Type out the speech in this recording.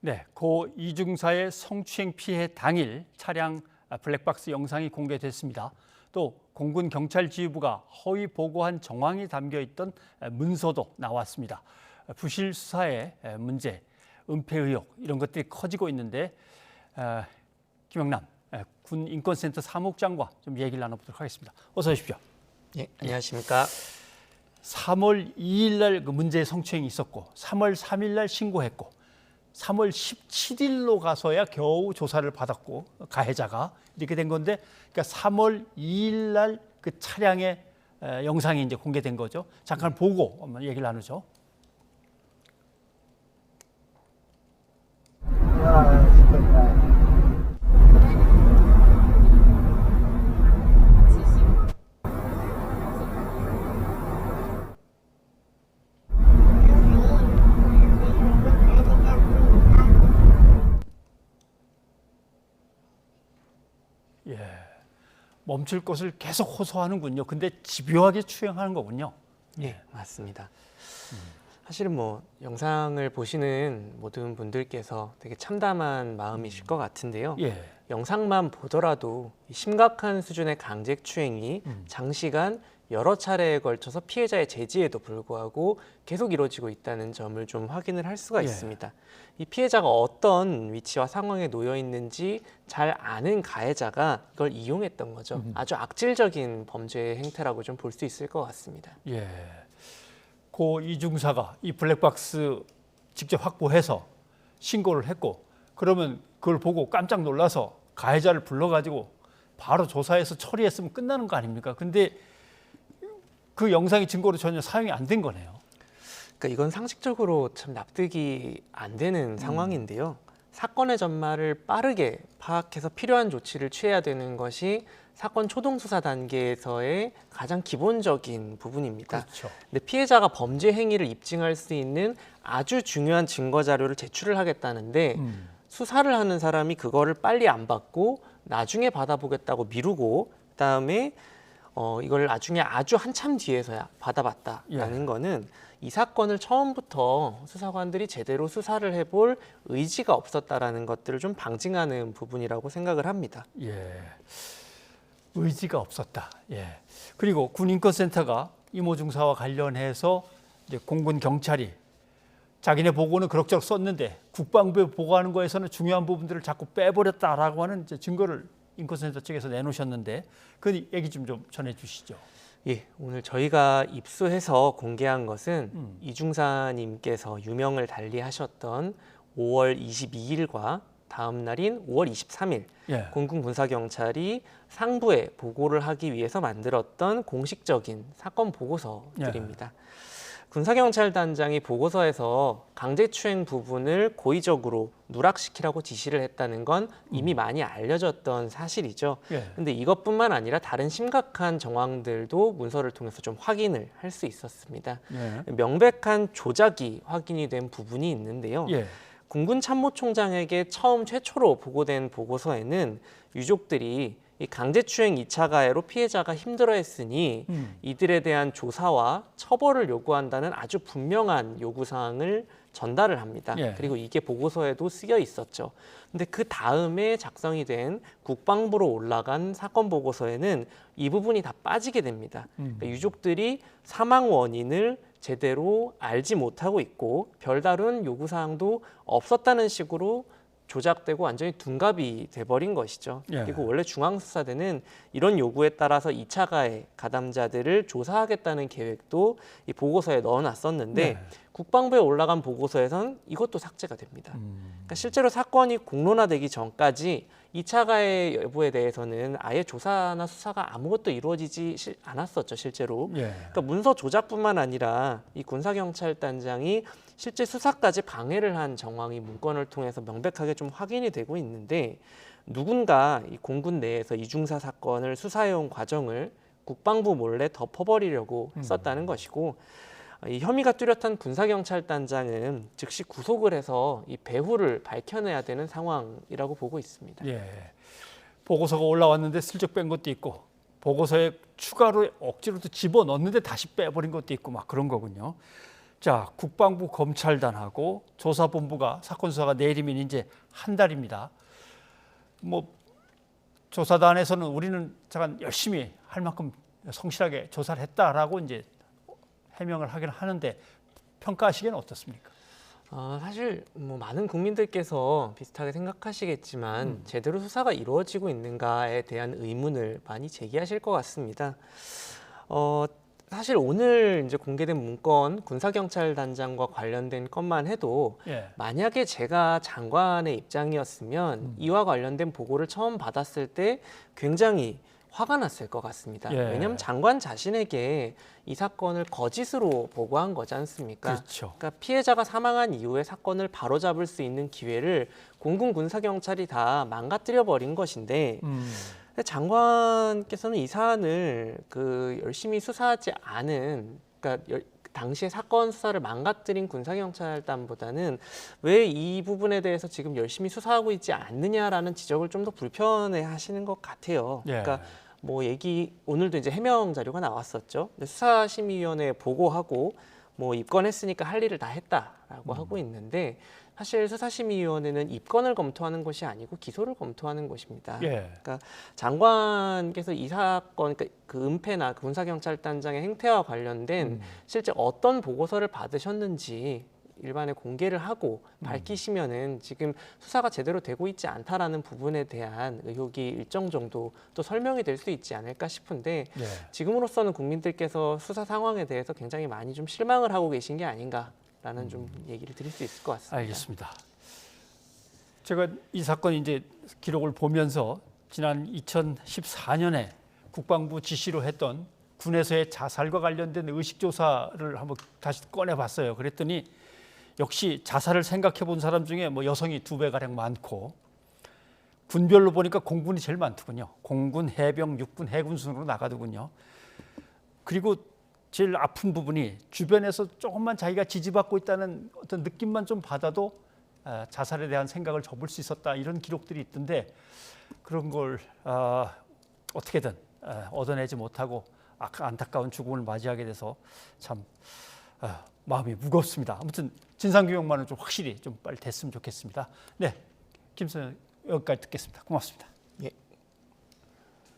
네, 고 이중사의 성추행 피해 당일 차량 블랙박스 영상이 공개됐습니다. 또 공군 경찰 지휘부가 허위 보고한 정황이 담겨 있던 문서도 나왔습니다. 부실 수사의 문제, 은폐 의혹 이런 것들이 커지고 있는데 김영남 군 인권센터 사무국장과 좀 얘기를 나눠보도록 하겠습니다. 어서 오십시오. 예, 안녕하십니까. 3월 2일 날 그 문제의 성추행이 있었고 3월 3일 날 신고했고 3월 17일로 가서야 겨우 조사를 받았고 가해자가 이렇게 된 건데, 그러니까 3월 2일 날 그 차량의 영상이 이제 공개된 거죠. 잠깐 보고 한번 얘기를 나누죠. 예, 멈출 것을 계속 호소하는군요. 근데 집요하게 추행하는 거군요. 예, 맞습니다. 사실은 뭐 영상을 보시는 모든 분들께서 되게 참담한 마음이실 것 같은데요. 예, 영상만 보더라도 심각한 수준의 강제추행이 장시간 여러 차례에 걸쳐서 피해자의 제지에도 불구하고 계속 이루어지고 있다는 점을 좀 확인을 할 수가 예. 있습니다. 이 피해자가 어떤 위치와 상황에 놓여 있는지 잘 아는 가해자가 이걸 이용했던 거죠. 아주 악질적인 범죄 행태라고 좀 볼 수 있을 것 같습니다. 예. 고 이중사가 이 블랙박스 직접 확보해서 신고를 했고, 그러면 그걸 보고 깜짝 놀라서 가해자를 불러가지고 바로 조사해서 처리했으면 끝나는 거 아닙니까? 근데 그 영상이 증거로 전혀 사용이 안 된 거네요. 그러니까 이건 상식적으로 참 납득이 안 되는 상황인데요. 사건의 전말을 빠르게 파악해서 필요한 조치를 취해야 되는 것이 사건 초동 수사 단계에서의 가장 기본적인 부분입니다. 그렇죠. 근데 피해자가 범죄 행위를 입증할 수 있는 아주 중요한 증거 자료를 제출을 하겠다는데 수사를 하는 사람이 그거를 빨리 안 받고 나중에 받아보겠다고 미루고, 그다음에 이걸 나중에 아주 한참 뒤에서야 받아봤다라는 거는 이 사건을 처음부터 수사관들이 제대로 수사를 해볼 의지가 없었다라는 것들을 좀 방증하는 부분이라고 생각을 합니다. 예. 의지가 없었다. 예. 그리고 군인권센터가 이모 중사와 관련해서 이제 공군 경찰이 자기네 보고는 그럭저럭 썼는데 국방부에 보고하는 거에서는 중요한 부분들을 자꾸 빼버렸다라고 하는 이제 증거를 인권센터 측에서 내놓으셨는데 그 얘기 좀 전해주시죠. 예, 오늘 저희가 입수해서 공개한 것은 이중사님께서 유명을 달리하셨던 5월 22일과 다음 날인 5월 23일 예. 공군 군사경찰이 상부에 보고를 하기 위해서 만들었던 공식적인 사건 보고서들입니다. 군사경찰단장이 보고서에서 강제추행 부분을 고의적으로 누락시키라고 지시를 했다는 건 이미 많이 알려졌던 사실이죠. 그런데 이것뿐만 아니라 다른 심각한 정황들도 문서를 통해서 좀 확인을 할 수 있었습니다. 명백한 조작이 확인이 된 부분이 있는데요. 공군 참모총장에게 최초로 보고된 보고서에는 유족들이 이 강제추행 2차 가해로 피해자가 힘들어했으니 이들에 대한 조사와 처벌을 요구한다는 아주 분명한 요구사항을 전달을 합니다. 그리고 이게 보고서에도 쓰여 있었죠. 근데 그 다음에 작성이 된 국방부로 올라간 사건 보고서에는 이 부분이 다 빠지게 됩니다. 그러니까 유족들이 사망 원인을 제대로 알지 못하고 있고 별다른 요구사항도 없었다는 식으로 조작되고 완전히 둔갑이 돼버린 것이죠. 그리고 원래 중앙수사대는 이런 요구에 따라서 2차 가해 가담자들을 조사하겠다는 계획도 이 보고서에 넣어놨었는데 국방부에 올라간 보고서에선 이것도 삭제가 됩니다. 그러니까 실제로 사건이 공론화되기 전까지 2차 가해 여부에 대해서는 아예 조사나 수사가 아무것도 이루어지지 않았었죠, 실제로. 그러니까 문서 조작뿐만 아니라 이 군사경찰단장이 실제 수사까지 방해를 한 정황이 문건을 통해서 명백하게 좀 확인이 되고 있는데, 누군가 이 공군 내에서 이중사 사건을 수사해온 과정을 국방부 몰래 덮어버리려고 했었다는 것이고, 이 혐의가 뚜렷한 군사경찰단장은 즉시 구속을 해서 이 배후를 밝혀내야 되는 상황이라고 보고 있습니다. 보고서가 올라왔는데 슬쩍 뺀 것도 있고 보고서에 추가로 억지로 또 집어넣었는데 다시 빼버린 것도 있고 막 그런 거군요. 자, 국방부 검찰단하고 조사본부가 사건 수사가 내일이면 이제 한 달입니다. 뭐 조사단에서는 우리는 잠깐 열심히 할 만큼 성실하게 조사를 했다라고 이제 해명을 하긴 하는데 평가하시기에는 어떻습니까? 사실 뭐 많은 국민들께서 비슷하게 생각하시겠지만 제대로 수사가 이루어지고 있는가에 대한 의문을 많이 제기하실 것 같습니다. 사실 오늘 이제 공개된 문건 군사경찰단장과 관련된 것만 해도 예. 만약에 제가 장관의 입장이었으면 이와 관련된 보고를 처음 받았을 때 굉장히 화가 났을 것 같습니다. 예. 왜냐하면 장관 자신에게 이 사건을 거짓으로 보고한 거지 않습니까? 그렇죠. 그러니까 피해자가 사망한 이후에 사건을 바로잡을 수 있는 기회를 공군 군사경찰이 다 망가뜨려 버린 것인데 근데 장관께서는 이 사안을 열심히 수사하지 않은, 그러니까 당시에 사건 수사를 망가뜨린 군사경찰단보다는 왜 이 부분에 대해서 지금 열심히 수사하고 있지 않느냐라는 지적을 좀 더 불편해하시는 것 같아요. 예. 그러니까 뭐 오늘도 이제 해명 자료가 나왔었죠. 수사심의위원회에 보고하고 뭐 입건했으니까 할 일을 다 했다라고 하고 있는데 사실 수사심의위원회는 입건을 검토하는 것이 아니고 기소를 검토하는 것입니다. 예. 그러니까 장관께서 이 사건, 그러니까 그 은폐나 군사경찰단장의 행태와 관련된 실제 어떤 보고서를 받으셨는지 일반에 공개를 하고 밝히시면은 지금 수사가 제대로 되고 있지 않다라는 부분에 대한 의혹이 일정 정도 또 설명이 될 수 있지 않을까 싶은데 예. 지금으로서는 국민들께서 수사 상황에 대해서 굉장히 많이 좀 실망을 하고 계신 게 아닌가라는 좀 얘기를 드릴 수 있을 것 같습니다. 알겠습니다. 제가 이 사건 이제 기록을 보면서 지난 2014년에 국방부 지시로 했던 군에서의 자살과 관련된 의식 조사를 한번 다시 꺼내봤어요. 그랬더니 역시 자살을 생각해 본 사람 중에 뭐 여성이 2배 가량 많고 군별로 보니까 공군이 제일 많더군요. 공군, 해병, 육군, 해군 순으로 나가더군요. 그리고 제일 아픈 부분이 주변에서 조금만 자기가 지지받고 있다는 어떤 느낌만 좀 받아도 자살에 대한 생각을 접을 수 있었다, 이런 기록들이 있던데 그런 걸 어떻게든 얻어내지 못하고 안타까운 죽음을 맞이하게 돼서 참 마음이 무겁습니다. 아무튼 진상규명만은 좀 확실히 좀 빨리 됐으면 좋겠습니다. 네, 김선영 여기까지 듣겠습니다. 고맙습니다.